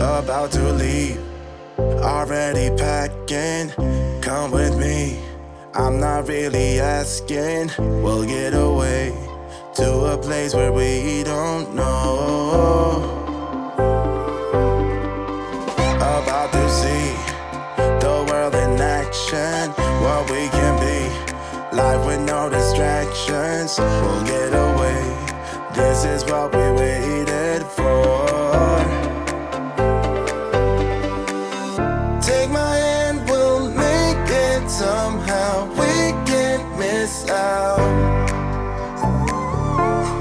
about to leave, already packing. Come with me, I'm not really asking. We'll get away to a place where we don't know. About to see the world in action, what we can be, life with no distractions. We'll get away, this is what we waited for. Take my hand, we'll make it somehow. We can't miss out.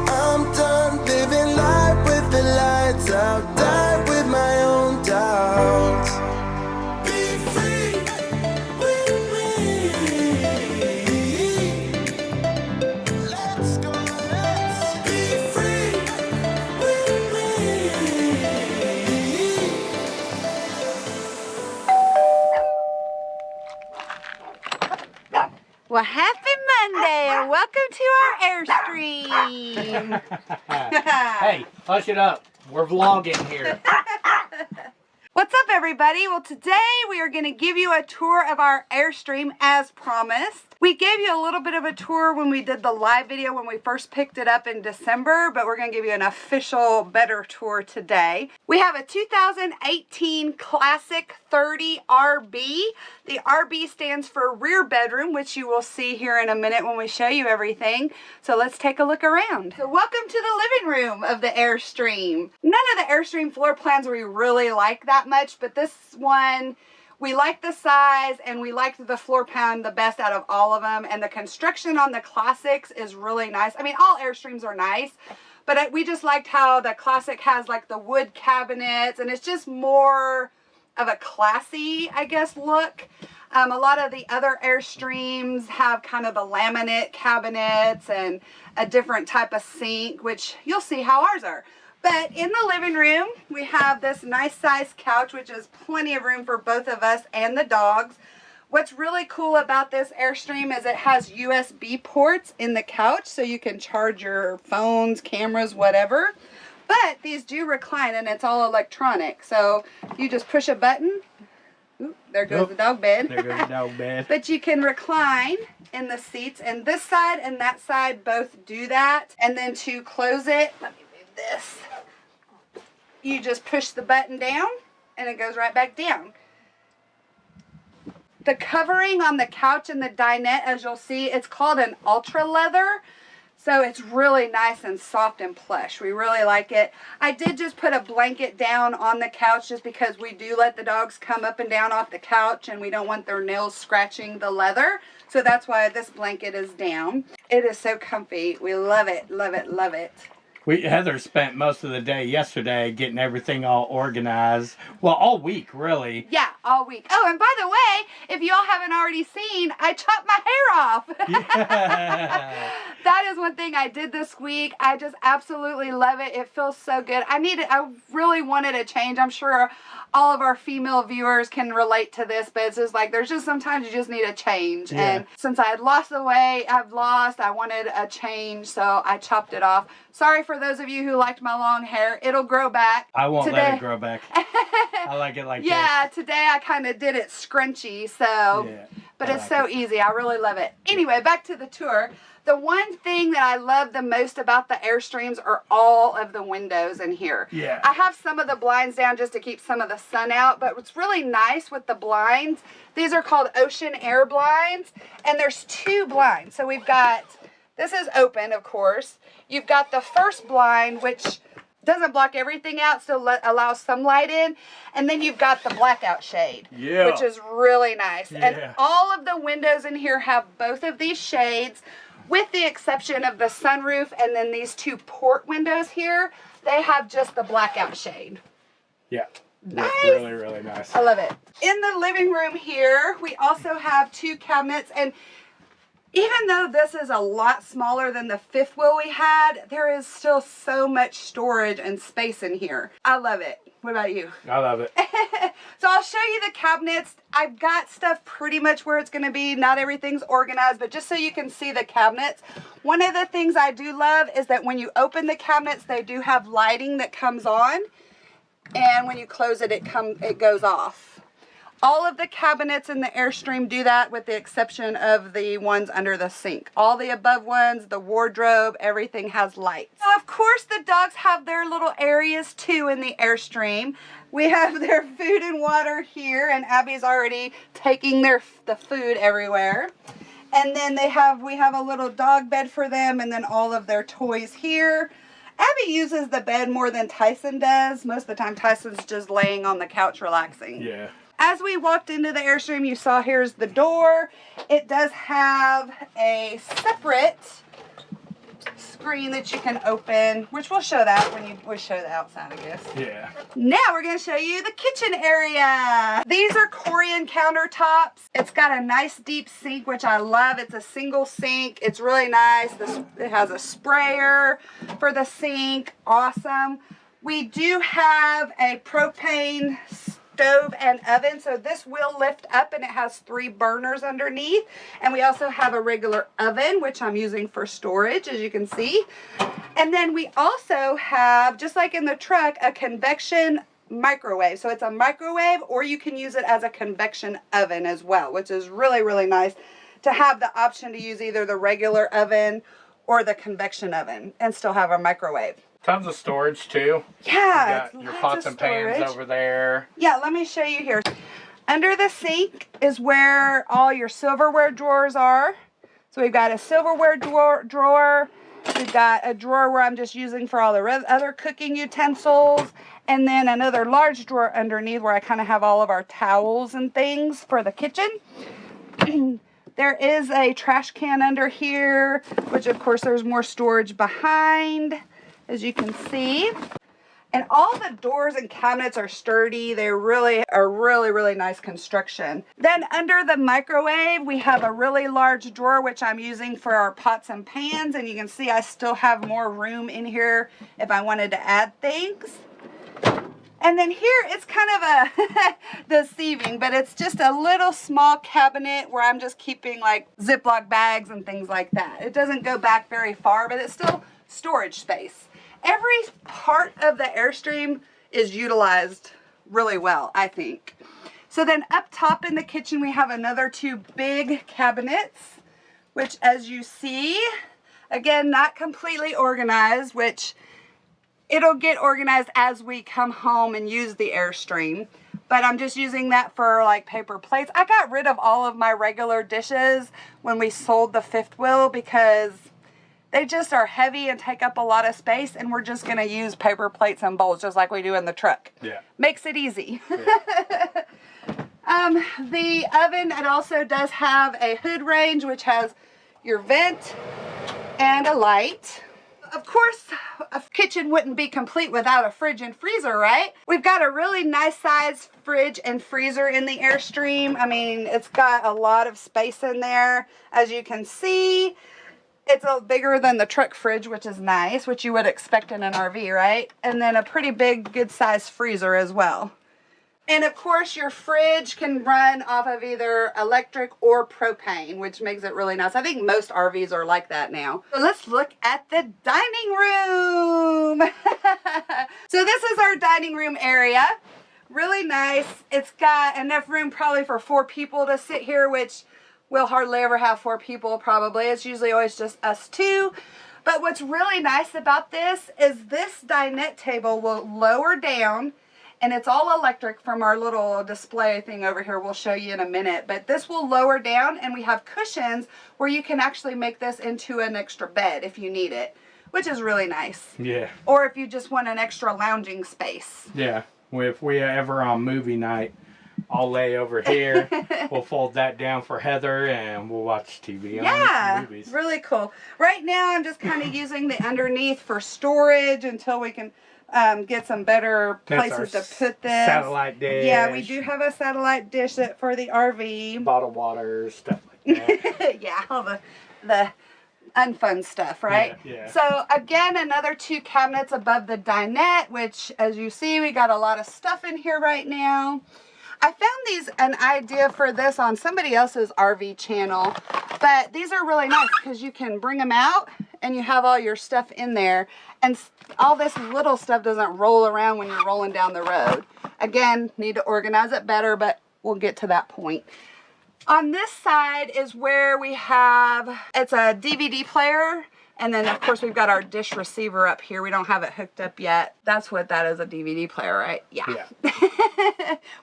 I'm done living life with the lights out. Die with my own doubts. Be free with me. Let's go, let's be free with me. Well, happy Monday and welcome to our Airstream. Hey, hush it up. We're vlogging here. What's up, everybody? Well, today we are going to give you a tour of our Airstream as promised. We gave you a little bit of a tour when we did the live video when we first picked it up in December, but we're going to give you an official, better tour today. We have a 2018 Classic 30 RB. The RB stands for rear bedroom, which you will see here in a minute when we show you everything. So let's take a look around. So welcome to the living room of the Airstream. None of the Airstream floor plans we really like that much, but this one, we like the size and we liked the floor plan the best out of all of them. And the construction on the Classics is really nice. I mean, all Airstreams are nice, but we just liked how the Classic has like the wood cabinets and it's just more of a classy, I guess, look. A lot of the other Airstreams have kind of the laminate cabinets and a different type of sink, which you'll see how ours are. But in the living room, we have this nice size couch, which is plenty of room for both of us and the dogs. What's really cool about this Airstream is it has USB ports in the couch, so you can charge your phones, cameras, whatever. But these do recline, and it's all electronic. So you just push a button. Ooh, there goes the dog bed. There goes the dog bed. But you can recline in the seats, and this side and that side both do that. And then to close it, let me move this. You just push the button down and it goes right back down. The covering on the couch and the dinette, as you'll see, it's called an ultra leather. So it's really nice and soft and plush. We really like it. I did just put a blanket down on the couch just because we do let the dogs come up and down off the couch and we don't want their nails scratching the leather. So that's why this blanket is down. It is so comfy. We love it, love it, love it. Heather spent most of the day yesterday getting everything all organized. Well, all week, really. Yeah, all week. Oh, and by the way, if y'all haven't already seen, I chopped my hair off. Yeah. That is one thing I did this week. I just absolutely love it. It feels so good. I really wanted a change. I'm sure all of our female viewers can relate to this, but it's just like, there's just sometimes you just need a change. Yeah. And since I had lost the weight I wanted a change, so I chopped it off. Sorry for those of you who liked my long hair. It'll grow back. I won't let it grow back. I like it like yeah, today I kind of did it scrunchy, so, Yeah, but I it's like so it. easy. I really love it. Anyway, back to the tour. The one thing that I love the most about the Airstreams are all of the windows in here. Yeah. I have some of the blinds down just to keep some of the sun out, but what's really nice with the blinds, these are called ocean air blinds, and there's two blinds. So we've got, this is open, of course. You've got the first blind, which doesn't block everything out, still allows some light in. And then you've got the blackout shade, Yeah. which is really nice. Yeah. And all of the windows in here have both of these shades, with the exception of the sunroof and then these two port windows here. They have just the blackout shade. Yeah. Nice. Really, really nice. I love it. In the living room here, we also have two cabinets, and even though this is a lot smaller than the fifth wheel we had, there is still so much storage and space in here. I love it. What about you? I love it. So I'll show you the cabinets. I've got stuff pretty much where it's going to be. Not everything's organized, but just so you can see the cabinets. One of the things I do love is that when you open the cabinets, they do have lighting that comes on. and when you close it, it goes off. All of the cabinets in the Airstream do that, with the exception of the ones under the sink. All the above ones, the wardrobe, everything has lights. So of course the dogs have their little areas too in the Airstream. We have their food and water here, and Abby's already taking the food everywhere. And then we have a little dog bed for them, and then all of their toys here. Abby uses the bed more than Tyson does. Most of the time Tyson's just laying on the couch relaxing. Yeah. As we walked into the Airstream, you saw here's the door. It does have a separate screen that you can open, which we'll show that when we show the outside, I guess. Yeah. Now we're going to show you the kitchen area. These are Corian countertops. It's got a nice deep sink, which I love. It's a single sink. It's really nice. It has a sprayer for the sink. Awesome. We do have a propane stove and oven, so this will lift up, and it has 3 burners underneath. And we also have a regular oven, which I'm using for storage, as you can see. And then we also have, just like in the truck, a convection microwave. So it's a microwave, or you can use it as a convection oven as well, which is really, really nice to have the option to use either the regular oven or the convection oven and still have a microwave. Tons of storage too. Yeah, you got your pots and pans over there. Yeah, let me show you here. Under the sink is where all your silverware drawers are. So we've got a silverware drawer. We've got a drawer where I'm just using for all the other cooking utensils. And then another large drawer underneath where I kind of have all of our towels and things for the kitchen. There is a trash can under here, which of course there's more storage behind, as you can see. And all the doors and cabinets are sturdy. They really are really nice construction. Then under the microwave, we have a really large drawer, which I'm using for our pots and pans. And you can see I still have more room in here if I wanted to add things. And then here, it's kind of a deceiving, but it's just a little small cabinet where I'm just keeping like Ziploc bags and things like that. It doesn't go back very far, but it's still storage space. Every part of the Airstream is utilized really well, I think. So then up top in the kitchen, we have another 2 big cabinets, which as you see, again, not completely organized, which it'll get organized as we come home and use the Airstream. But I'm just using that for like paper plates. I got rid of all of my regular dishes when we sold the 5th wheel because they just are heavy and take up a lot of space, and we're just going to use paper plates and bowls just like we do in the truck. Yeah. Makes it easy. Yeah. The oven, it also does have a hood range, which has your vent and a light. Of course, a kitchen wouldn't be complete without a fridge and freezer, right? We've got a really nice size fridge and freezer in the Airstream. I mean, it's got a lot of space in there, as you can see. It's bigger than the truck fridge, which is nice, which you would expect in an RV, right? And then a pretty big, good-sized freezer as well. And of course, your fridge can run off of either electric or propane, which makes it really nice. I think most RVs are like that now. So let's look at the dining room. So this is our dining room area. Really nice. It's got enough room probably for 4 people to sit here, which we'll hardly ever have 4 people probably. It's usually always just us 2. But what's really nice about this is this dinette table will lower down, and it's all electric from our little display thing over here. We'll show you in a minute. But this will lower down, and we have cushions where you can actually make this into an extra bed if you need it, which is really nice. Yeah. Or if you just want an extra lounging space. Yeah. If we ever on movie night, I'll lay over here. We'll fold that down for Heather, and we'll watch TV on movies. Yeah, really cool. Right now, I'm just kind of using the underneath for storage until we can get some better places to put this. Satellite dish. Yeah, we do have a satellite dish for the RV. Bottled water, stuff like that. Yeah, all the unfun stuff, right? Yeah, yeah. So again, another 2 cabinets above the dinette, which as you see, we got a lot of stuff in here right now. I found an idea for this on somebody else's RV channel, but these are really nice because you can bring them out and you have all your stuff in there, and all this little stuff doesn't roll around when you're rolling down the road. Again, need to organize it better, but we'll get to that point. On this side is where we have, it's a DVD player. And then, of course, we've got our dish receiver up here. We don't have it hooked up yet. That's what that is, a DVD player, right? Yeah.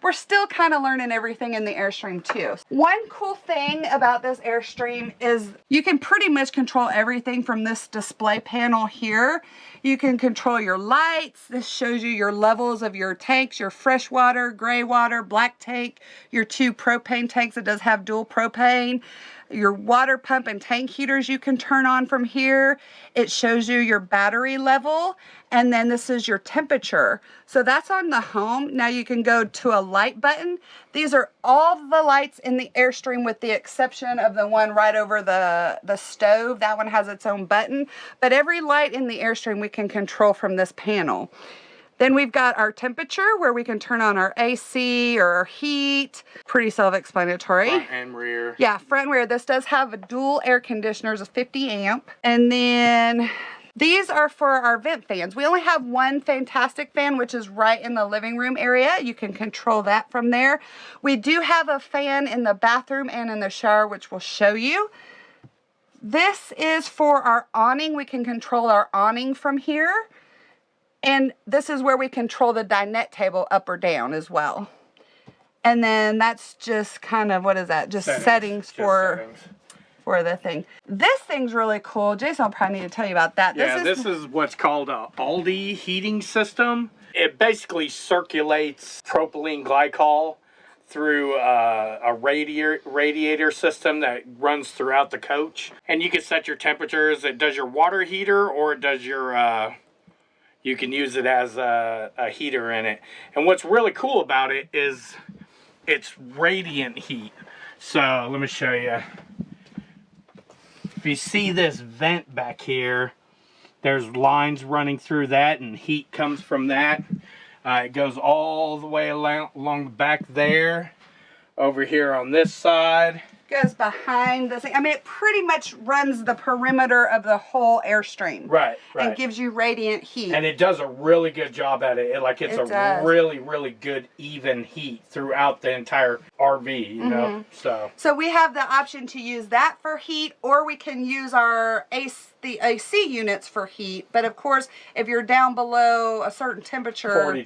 We're still kind of learning everything in the Airstream, too. One cool thing about this Airstream is you can pretty much control everything from this display panel here. You can control your lights. This shows you your levels of your tanks, your fresh water, gray water, black tank, your 2 propane tanks. It does have dual propane. Your water pump and tank heaters you can turn on from here. It shows you your battery level, and then this is your temperature. So that's on the home. Now you can go to a light button. These are all the lights in the Airstream with the exception of the one right over the stove. That one has its own button, but every light in the Airstream we can control from this panel. Then we've got our temperature where we can turn on our AC or our heat. Pretty self-explanatory. Front and rear. Yeah, front and rear. This does have a dual air conditioners of 50 amp. And then these are for our vent fans. We only have one fantastic fan, which is right in the living room area. You can control that from there. We do have a fan in the bathroom and in the shower, which we'll show you. This is for our awning. We can control our awning from here. And this is where we control the dinette table up or down as well. And then that's just kind of, what is that? Just settings for the thing. This thing's really cool. Jason will probably need to tell you about that. Yeah, this is what's called a Aldi heating system. It basically circulates propylene glycol through a radiator system that runs throughout the coach. And you can set your temperatures. It does your water heater, or it does your... you can use it as a heater in it. And what's really cool about it is it's radiant heat. So let me show you. If you see this vent back here, there's lines running through that and heat comes from that. It goes all the way along the back there. Over here on this side. Goes behind the thing. I mean, it pretty much runs the perimeter of the whole Airstream. Right. And gives you radiant heat. And it does a really good job at it. It's a really, really good even heat throughout the entire RV, you know? So we have the option to use that for heat, or we can use our the AC units for heat. But of course, if you're down below a certain temperature, 40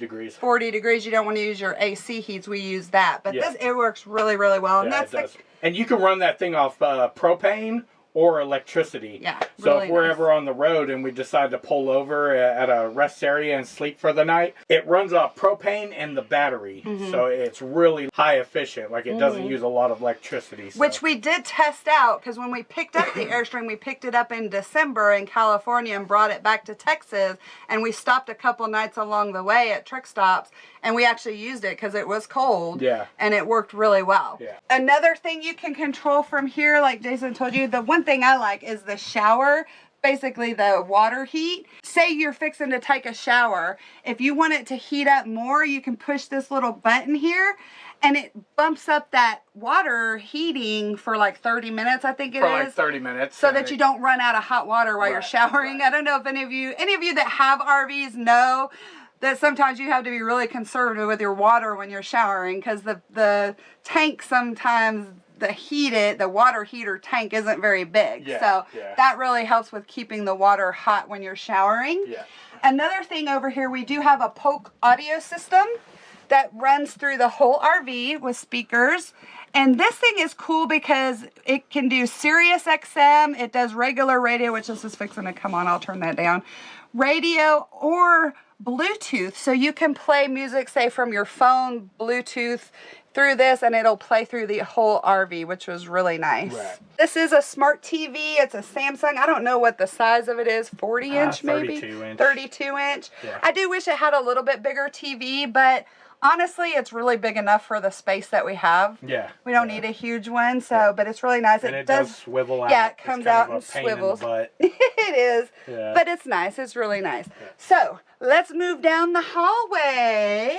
degrees, you don't want to use your AC heats. We use that. But it works really, really well. And it does. And you can run that thing off propane or electricity. Yeah. So if we're ever on the road and we decide to pull over at a rest area and sleep for the night, it runs off propane and the battery. So it's really high efficient. Like it doesn't use a lot of electricity. So. Which we did test out, because when we picked up the Airstream, we picked it up in December in California and brought it back to Texas. And we stopped a couple nights along the way at truck stops. And we actually used it because it was cold. Yeah. And it worked really well. Yeah. Another thing you can control from here, like Jason told you, the one thing I like is the shower. Basically the water heat. Say you're fixing to take a shower. If you want it to heat up more, you can push this little button here. And it bumps up that water heating for like 30 minutes, I think it is. For like 30 minutes. So that you don't run out of hot water while you're showering. I don't know if any of you that have RVs know that sometimes you have to be really conservative with your water when you're showering, because the tank sometimes, the water heater tank isn't very big. So that really helps with keeping the water hot when you're showering. Another thing over here, we do have a Polk audio system that runs through the whole RV with speakers. And this thing is cool because it can do Sirius XM. It does regular radio, which this is fixing to come on. I'll turn that down. Radio or Bluetooth. So you can play music, say, from your phone, Bluetooth, through this, and it'll play through the whole RV, which was really nice. This is a smart TV. It's a Samsung. I don't know what the size of it is. 40-inch maybe? 32-inch. 32-inch. I do wish it had a little bit bigger TV, but honestly, it's really big enough for the space that we have. We don't need a huge one, so, but it's really nice. And it does swivel out. Yeah, it comes out and swivels. It is, but it's nice. It's really nice. So, let's move down the hallway.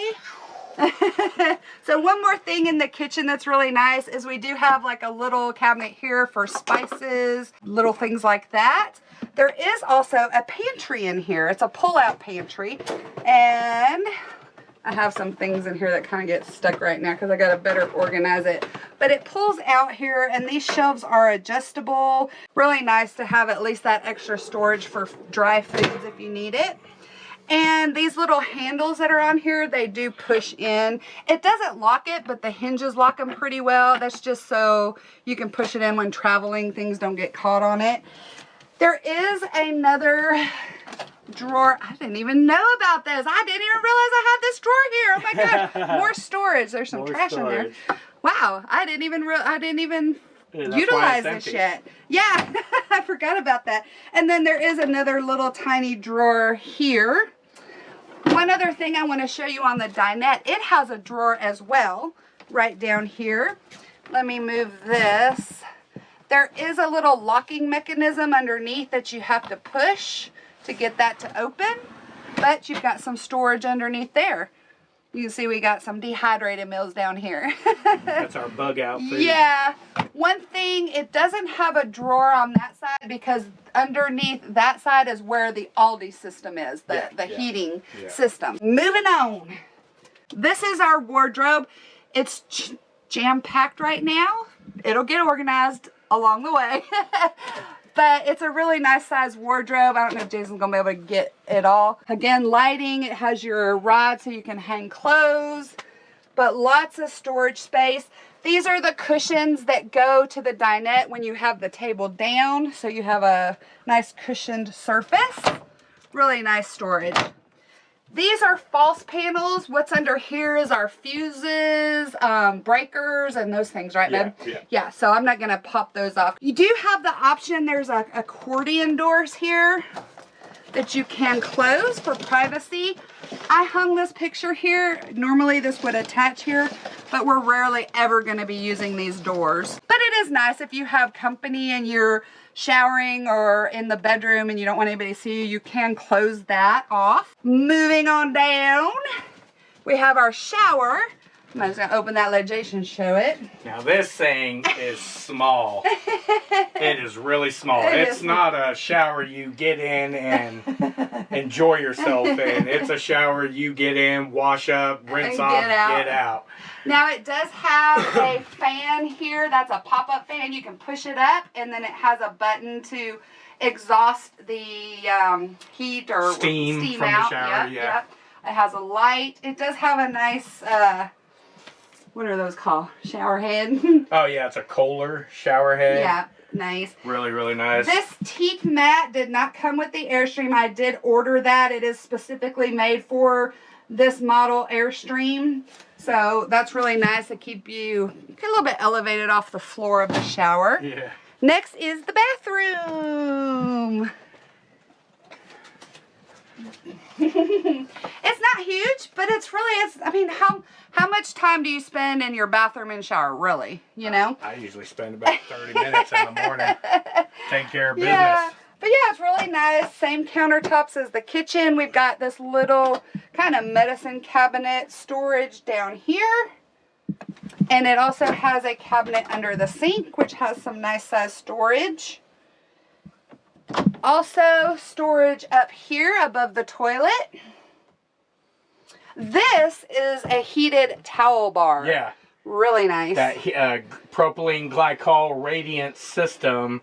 So one more thing in the kitchen that's really nice is we do have like a little cabinet here for spices, little things like that. There is also a pantry in here. It's a pull-out pantry, and I have some things in here that kind of get stuck right now because I got to better organize it. But it pulls out here, and these shelves are adjustable. Really nice to have at least that extra storage for dry foods if you need it. And these little handles that are on here, they do push in. It doesn't lock it, but the hinges lock them pretty well. That's just so you can push it in when traveling. Things don't get caught on it. There is another drawer. I didn't even know about this. I didn't even realize I had this drawer here. Oh my gosh. More storage. There's some trash in there. Wow. I didn't even utilize this yet. Yeah. I forgot about that. And then there is another little tiny drawer here. One other thing I want to show you on the dinette, it has a drawer as well right down here. Let me move this. There is a little locking mechanism underneath that you have to push to get that to open, but you've got some storage underneath there. You can see we got some dehydrated meals down here. That's our bug out food. Yeah. One thing, it doesn't have a drawer on that side because underneath that side is where the Aldi system is, the heating system. Moving on. This is our wardrobe. It's jam-packed right now. It'll get organized along the way. But it's a really nice size wardrobe. I don't know if Jason's gonna be able to get it all. Again, lighting, it has your rod so you can hang clothes, but lots of storage space. These are the cushions that go to the dinette when you have the table down, so you have a nice cushioned surface. Really nice storage. These are false panels. What's under here is our fuses, breakers, and those things, right, Ned? Yeah, so I'm not going to pop those off. You do have the option, there's accordion doors here that you can close for privacy. I hung this picture here. Normally this would attach here, but we're rarely ever going to be using these doors. But it is nice if you have company and you're showering or in the bedroom and you don't want anybody to see you, you can close that off. Moving on down, we have our shower. I'm just going to open that lid, Jason, show it. Now this thing is small. It is really small. It's not a shower you get in and enjoy yourself in. It's a shower you get in, wash up, rinse off, get out. Now it does have a fan here. That's a pop-up fan. You can push it up, and then it has a button to exhaust the heat or steam from out. The shower. Yep. It has a light. It does have a nice, what are those called? Shower head. Oh yeah, it's a Kohler shower head. Yeah, nice. Really, really nice. This teak mat did not come with the Airstream. I did order that. It is specifically made for this model Airstream. So that's really nice to keep you a little bit elevated off the floor of the shower. Yeah. Next is the bathroom. It's not huge, but it's I mean, how much time do you spend in your bathroom and shower, really? You know? I usually spend about 30 minutes in the morning taking care of business. Yeah. But yeah, it's really nice. Same countertops as the kitchen. We've got this little kind of medicine cabinet storage down here. And it also has a cabinet under the sink, which has some nice size storage. Also, storage up here above the toilet. This is a heated towel bar. Yeah. Really nice. That propylene glycol radiant system,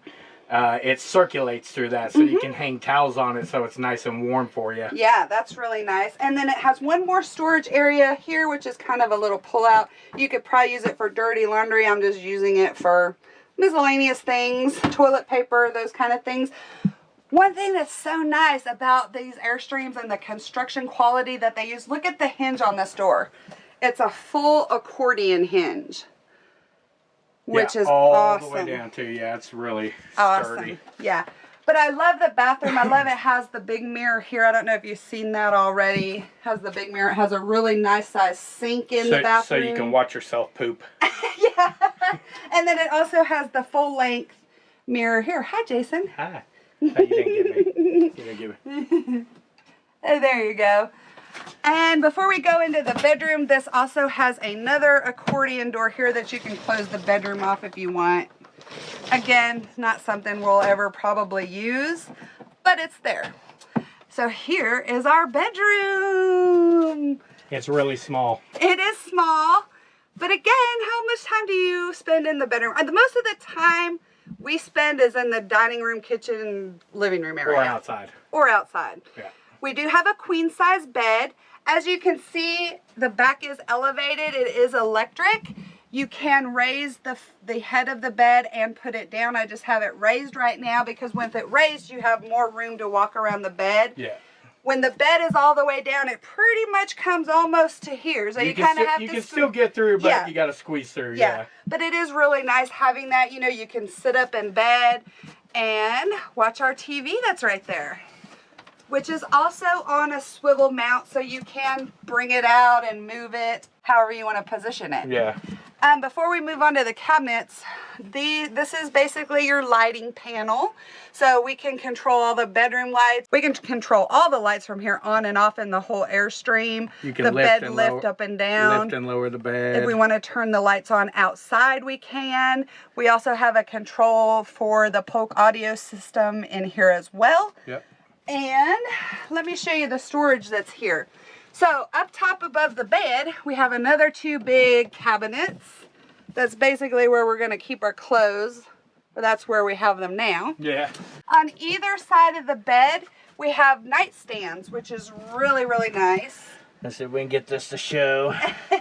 it circulates through that, so you can hang towels on it so it's nice and warm for you. Yeah, that's really nice. And then it has one more storage area here, which is kind of a little pull-out. You could probably use it for dirty laundry. I'm just using it for miscellaneous things, toilet paper, those kind of things. One thing that's so nice about these Airstreams and the construction quality that they use, look at the hinge on this door. It's a full accordion hinge, which is all awesome. the way down too. Yeah, it's really awesome. sturdy. Yeah. But I love the bathroom. I love it has the big mirror here. I don't know if you've seen that already. It has the big mirror. It has a really nice size sink in the bathroom. So you can watch yourself poop. Yeah. And then it also has the full length mirror here. Hi, Jason. Hi. Oh, you didn't get me. You didn't get me. Oh, there you go. And before we go into the bedroom, this also has another accordion door here that you can close the bedroom off if you want. Again, not something we'll ever probably use, but it's there. So here is our bedroom. It's really small. It is small, but again, how much time do you spend in the bedroom? Most of the time we spend is in the dining room, kitchen, living room area. Or outside. Or outside. Yeah. We do have a queen size bed. As you can see, the back is elevated. It is electric. You can raise the head of the bed and put it down. I just have it raised right now because with it raised, you have more room to walk around the bed. Yeah. When the bed is all the way down, it pretty much comes almost to here. So you kind of have to... You can still get through, but you got to squeeze through. Yeah. But it is really nice having that. You know, you can sit up in bed and watch our TV that's right there, which is also on a swivel mount, so you can bring it out and move it however you want to position it. Yeah. Before we move on to the cabinets, this is basically your lighting panel. So we can control all the bedroom lights. We can control all the lights from here on and off in the whole Airstream. You can lift up and down. Lift and lower the bed. If we want to turn the lights on outside, we can. We also have a control for the Polk audio system in here as well. Yep. And let me show you the storage that's here. So up top above the bed, we have another two big cabinets. That's basically where we're going to keep our clothes. But that's where we have them now. Yeah. On either side of the bed, we have nightstands, which is really, really nice. Let's see if we can get this to show.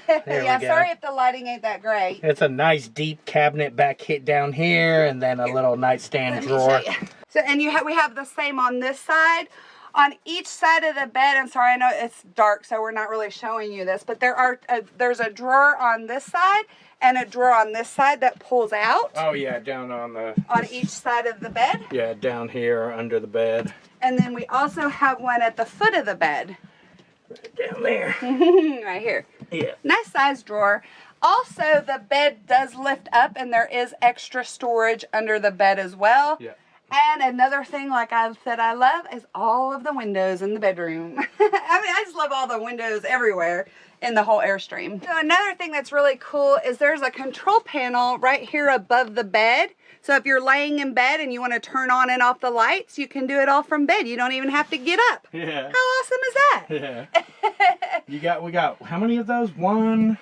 There Yeah, we go. sorry if the lighting ain't that great. It's a nice deep cabinet back hit down here, and then a little nightstand drawer. So, and we have the same on this side. On each side of the bed, I'm sorry, I know it's dark, so we're not really showing you this, but there's a drawer on this side and a drawer on this side that pulls out. Oh yeah, down on each side of the bed. Yeah, down here under the bed. And then we also have one at the foot of the bed. Right down there. Right here. Yeah. Nice size drawer. Also, the bed does lift up and there is extra storage under the bed as well. Yeah. And another thing, like I said, I love is all of the windows in the bedroom. I just love all the windows everywhere in the whole Airstream. So another thing that's really cool is there's a control panel right here above the bed. So if you're laying in bed and you want to turn on and off the lights, you can do it all from bed. You don't even have to get up. Yeah. How awesome is that? Yeah. We got how many of those? 1,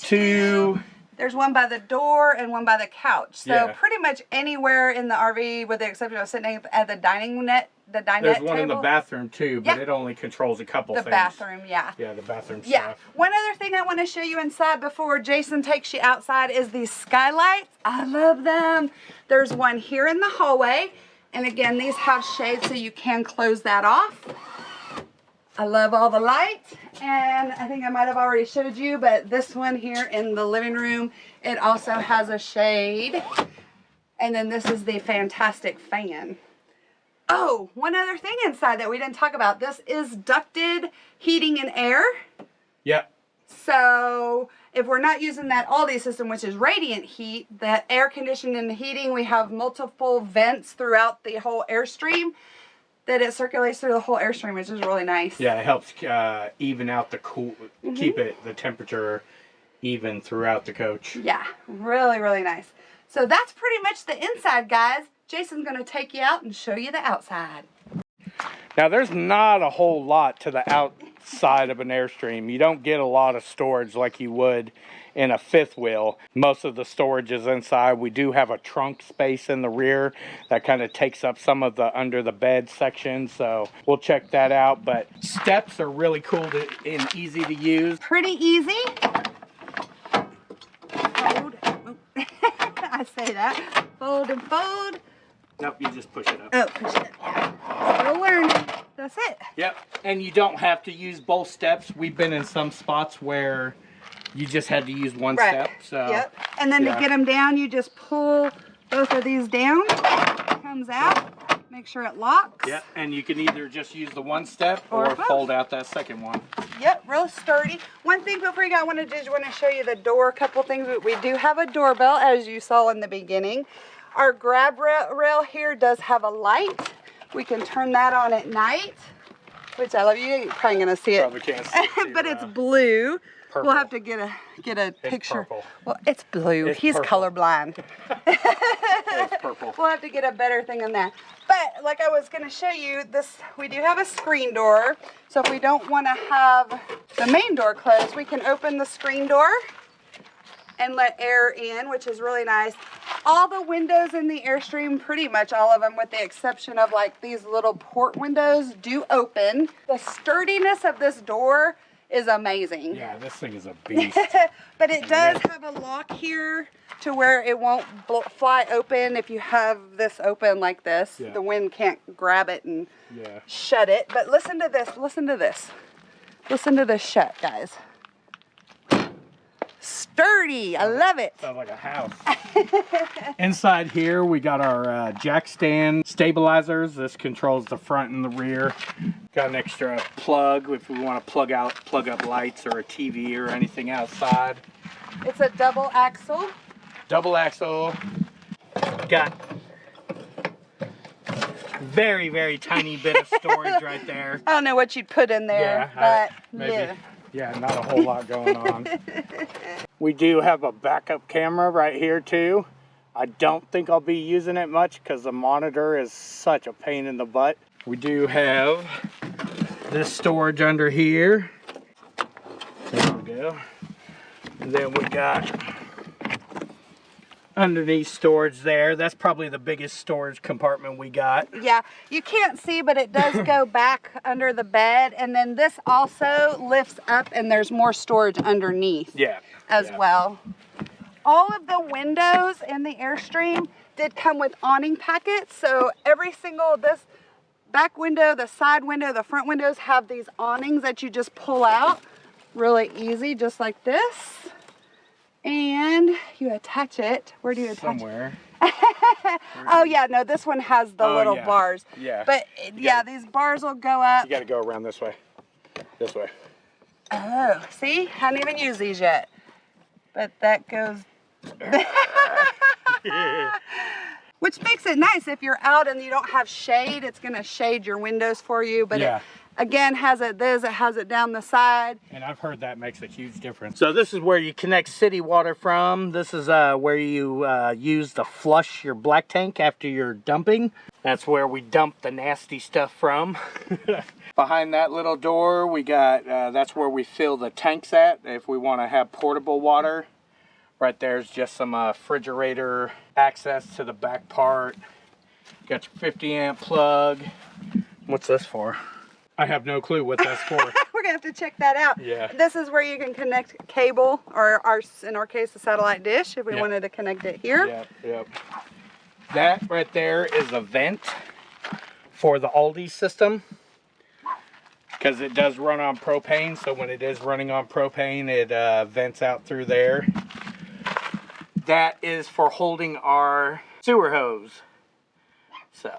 2. There's one by the door and one by the couch. So Yeah. pretty much anywhere in the RV, with the exception of sitting at the dinette There's one table. in the bathroom too, but Yeah. it only controls a couple The things. bathroom, yeah. Yeah, the bathroom Yeah. stuff. One other thing I want to show you inside before Jason takes you outside is these skylights. I love them. There's one here in the hallway. And again, these have shades so you can close that off. I love all the lights, and I think I might have already showed you, but this one here in the living room, it also has a shade. And then this is the fantastic fan. Oh, one other thing inside that we didn't talk about. This is ducted heating and air. Yep. So if we're not using that Aldi system, which is radiant heat, that air conditioning and heating, we have multiple vents throughout the whole Airstream that it circulates through the whole Airstream, which is really nice. Yeah, it helps even out the keep the temperature even throughout the coach. Yeah, really, really nice. So that's pretty much the inside, guys. Jason's going to take you out and show you the outside. Now, there's not a whole lot to the outside of an Airstream. You don't get a lot of storage like you would in a fifth wheel. Most of the storage is inside. We do have a trunk space in the rear that kind of takes up some of the under the bed section, so we'll check that out. But steps are really cool and easy to use. Pretty easy. Fold. I say that. Fold and fold. Nope, you just push it up. Oh, push it. Yeah. Still learning. That's it. Yep, and you don't have to use both steps. We've been in some spots where you just had to use one step. So yep. And then to get them down, you just pull both of these down. It comes out. Make sure it locks. Yep, and you can either just use the one step Or or both. fold out that second one. Yep, real sturdy. One thing before you go, I want to show you the door. A couple things. We do have a doorbell, as you saw in the beginning. Our grab rail here does have a light. We can turn that on at night. which I love. You're probably gonna see it, Probably can't see it but it's blue. Purple. We'll have to get a picture. Purple. Well, it's blue. It's He's purple. colorblind. It's purple. We'll have to get a better thing on that. But like I was gonna show you, this we do have a screen door. So if we don't want to have the main door closed, we can open the screen door and let air in, which is really nice. All the windows in the Airstream, pretty much all of them, with the exception of like these little port windows, do open. The sturdiness of this door is amazing. Yeah, this thing is a beast. But it does have a lock here to where it won't fly open if you have this open like this. Yeah. The wind can't grab it and Yeah. shut it. But listen to this, listen to this. Listen to this shut, guys. Sturdy, I love it. Sounds like a house. Inside here, we got our jack stand stabilizers. This controls the front and the rear. Got an extra plug if we want to plug up lights or a TV or anything outside. It's a double axle. Double axle. Got very, very tiny bit of storage right there. I don't know what you'd put in there, but maybe. yeah. Yeah, not a whole lot going on. We do have a backup camera right here too. I don't think I'll be using it much because the monitor is such a pain in the butt. We do have this storage under here. There we go. And then we got underneath storage there. That's probably the biggest storage compartment we got. Yeah, you can't see, but it does go back under the bed. And then this also lifts up and there's more storage underneath as well. All of the windows in the Airstream did come with awning packets. So every single, this back window, the side window, the front windows have these awnings that you just pull out really easy, just like this. And you attach it. Where do you attach Somewhere. it? Oh yeah, no, this one has the little bars. Yeah. But yeah, these bars will go up. You got to go around this way. This way. Oh, see? Haven't even used these yet. But that goes... Which makes it nice if you're out and you don't have shade. It's going to shade your windows for you. But Yeah. it, again, has it has it down the side. And I've heard that makes a huge difference. So this is where you connect city water from. This is where you use to flush your black tank after you're dumping. That's where we dump the nasty stuff from. Behind that little door, we got, that's where we fill the tanks at if we want to have portable water. Right there's just some refrigerator access to the back part. Got your 50 amp plug. What's this for? I have no clue what that's for. We're gonna have to check that out. Yeah. This is where you can connect cable, or in our case, a satellite dish, if we wanted to connect it here. Yep, yep. That right there is a vent for the Aldi system. Because it does run on propane, so when it is running on propane, it vents out through there. That is for holding our sewer hose. So,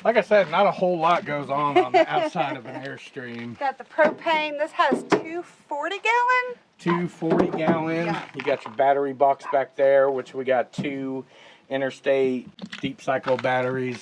like I said, not a whole lot goes on the outside of an Airstream. Got the propane. This has 2 40-gallon. 2 40-gallon. Yeah. You got your battery box back there, which we got 2 interstate deep cycle batteries.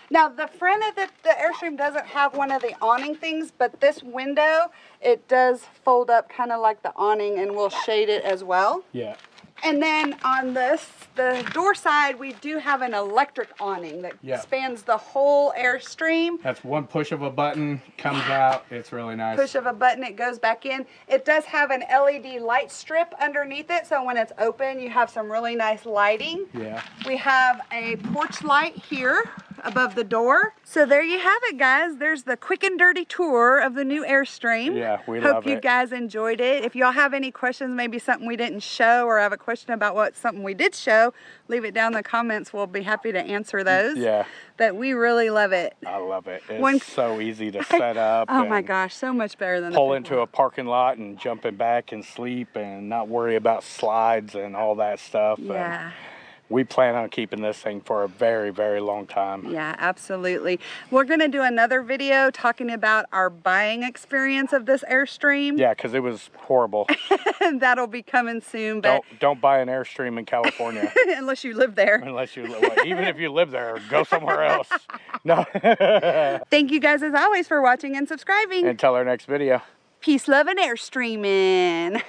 Now, the front of the Airstream doesn't have one of the awning things, but this window, it does fold up kind of like the awning, and we'll shade it as well. Yeah. And then on this, the door side, we do have an electric awning that spans the whole Airstream. That's one push of a button, comes out. It's really nice. Push of a button, it goes back in. It does have an LED light strip underneath it, so when it's open, you have some really nice lighting. Yeah. We have a porch light here above the door. So there you have it, guys. There's the quick and dirty tour of the new Airstream. Yeah, we love Hope you it. guys enjoyed it. If y'all have any questions, maybe something we didn't show, or have a question about something we did show, leave it down in the comments. We'll be happy to answer those. Yeah. But we really love it. I love it. It's so easy to set up. Oh my gosh, so much better than pull into a parking lot and jumping back and sleep and not worry about slides and all that stuff. Yeah. we plan on keeping this thing for a very, very long time. Yeah, absolutely. We're going to do another video talking about our buying experience of this Airstream. Yeah, because it was horrible. That'll be coming soon. But Don't buy an Airstream in California. unless you live there. Unless you even if you live there, go somewhere else. No. Thank you guys as always for watching and subscribing. Until our next video. Peace, love, and Airstreaming.